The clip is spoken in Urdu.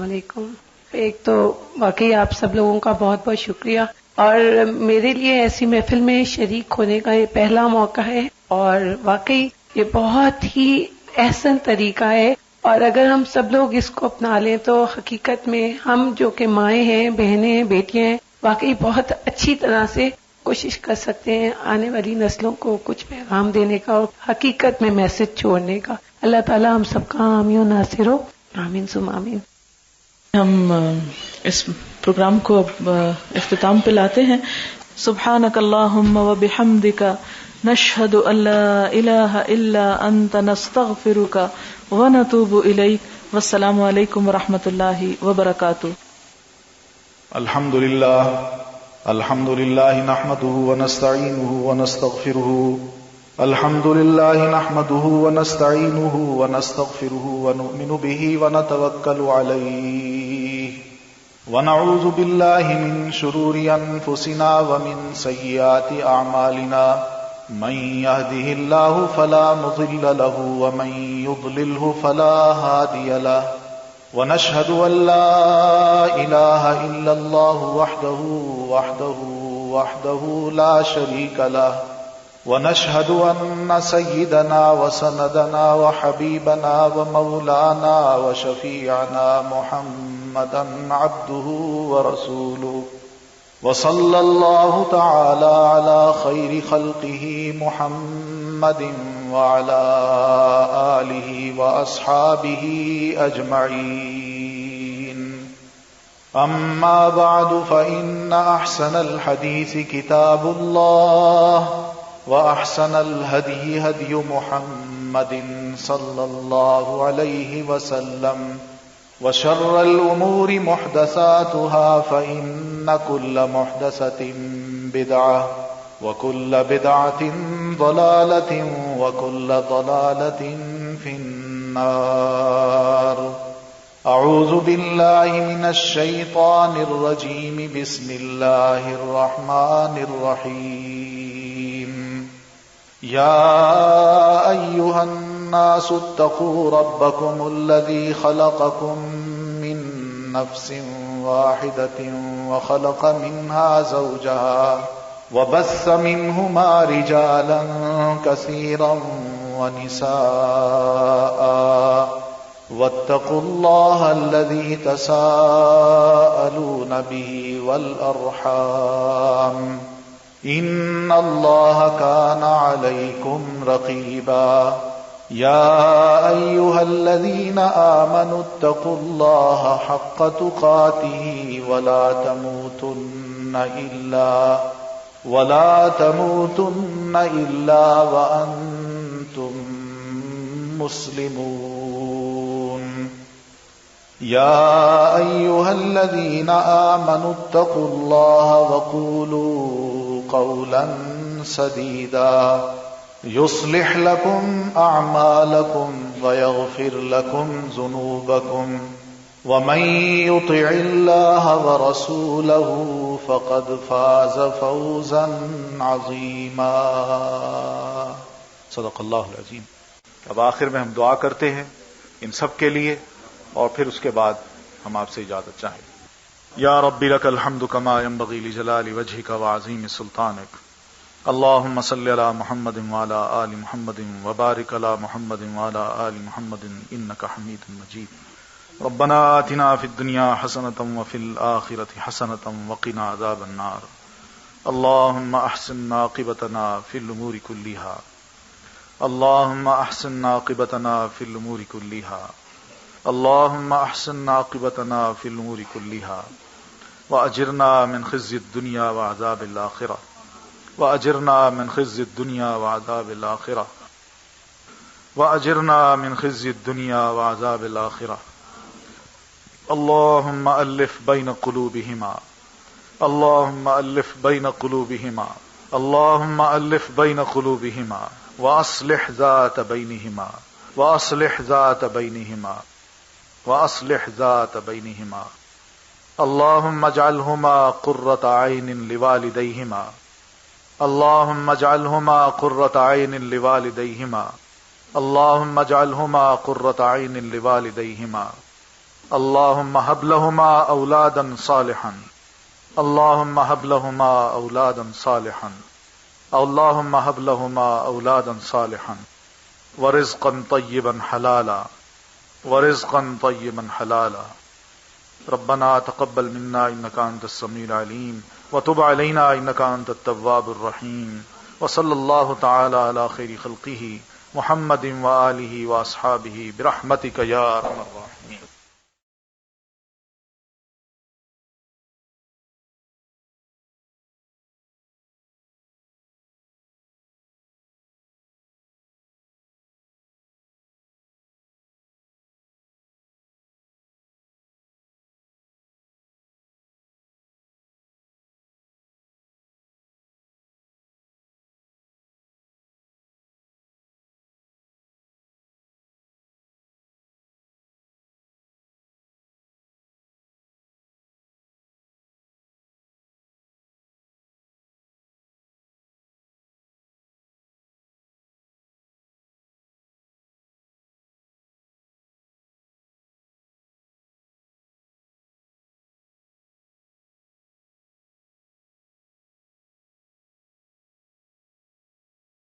علیکم. ایک تو واقعی آپ سب لوگوں کا بہت بہت شکریہ، اور میرے لیے ایسی محفل میں شریک ہونے کا یہ پہلا موقع ہے، اور واقعی یہ بہت ہی احسن طریقہ ہے، اور اگر ہم سب لوگ اس کو اپنا لیں تو حقیقت میں ہم جو کہ مائیں ہیں، بہنیں ہیں، بیٹیاں ہیں، واقعی بہت اچھی طرح سے کوشش کر سکتے ہیں آنے والی نسلوں کو کچھ پیغام دینے کا اور حقیقت میں میسج چھوڑنے کا. اللہ تعالیٰ ہم سب کا حامی و ناصر ہو. آمین ثم آمین. ہم اس پروگرام کو اب اختتام پہ لاتے ہیں. سبحانک اللہم و بحمدک نشہد ان لا الہ الا انت نستغفرک و نتوب الیک. والسلام علیکم و رحمۃ اللہ وبرکاتہ. الحمد للہ نحمده ونستعینه ونستغفره. الحمد للہ نحمده ونستعینه ونستغفره ونؤمن به ونتوکل علیہ ونعوذ باللہ من شرور انفسنا ومن سیئات اعمالنا. من يهده الله فلا مضل له ومن يضلله فلا هادي له. ونشهد أن لا إله إلا الله وحده لا شريك له. ونشهد أن سيدنا وسندنا وحبيبنا ومولانا وشفيعنا محمدا عبده ورسوله. وصلى الله تعالى على خير خلقه محمد وعلى آله وأصحابه أجمعين. أما بعد فإن أحسن الحديث كتاب الله وأحسن الهدي هدي محمد صلى الله عليه وسلم. وشر الأمور محدثاتها فإن كل محدثة بدعة وكل بدعة ضلالة وكل ضلالة في النار. أعوذ بالله من الشيطان الرجيم. بسم الله الرحمن الرحيم. يا أيها الناس اتقوا ربكم الذي خلقكم من نفس واحدة وخلق منها زوجها وبث منهما رجالا كثيرا ونساء. واتقوا الله الذي تساءلون به والأرحام إن الله كان عليكم رقيبا. يا أيها الذين آمنوا اتقوا الله حق تقاته ولا تموتن إلا وأنتم مسلمون. يا أيها الذين آمنوا اتقوا الله وقولوا قولا سديدا يصلح لكم أعمالكم ويغفر لكم ذنوبكم ومن يطع الله ورسوله فقد فاز فوزا عظيما. صدق اللہ العظیم. اب آخر میں ہم دعا کرتے ہیں ان سب کے لیے، اور پھر اس کے بعد ہم آپ سے اجازت چاہیں. یا رب لک الحمد کما ينبغي لجلال وجهك وعظیم سلطانك. اللهم صل على محمد وعلى آل محمد وبارك على محمد وعلى آل محمد إنك حميد مجيد. ربنا آتنا في الدنيا حسنة وفي الآخرة حسنة وقنا عذاب النار. اللهم أحسن عاقبتنا في الأمور كلها. اللهم أحسن عاقبتنا في الأمور كلها. اللهم أحسن عاقبتنا في الأمور كلها وأجرنا من خزي الدنيا وعذاب الآخرة. وأجرنا من خزي الدنيا وعذاب الآخرة. وأجرنا من خزي الدنيا وعذاب الآخرة. اللهم ألف بين قلوبهما. اللهم ألف بين قلوبهما. اللهم ألف بين قلوبهما وأصلح ذات بينهما. وأصلح ذات بينهما. وأصلح ذات بينهما. اللهم اجعلهما قرة عين لوالديهما. اللهم اجعلهما قرة عين لوالديهما. اللهم اجعلهما قرة عين لوالديهما. اللهم هب لهما اولادا صالحا اللهم هب لهما اولادا صالحا اللهم هب لهما اولادا صالحا ورزقا طيبا حلالا ورزقا طيبا حلالا ربنا تقبل منا انك انت السميع العليم وتب علينا انك انت التواب الرحيم وصلى الله تعالى على خير خلقه محمد وآله واصحابه برحمتك يا ارحم الراحمين.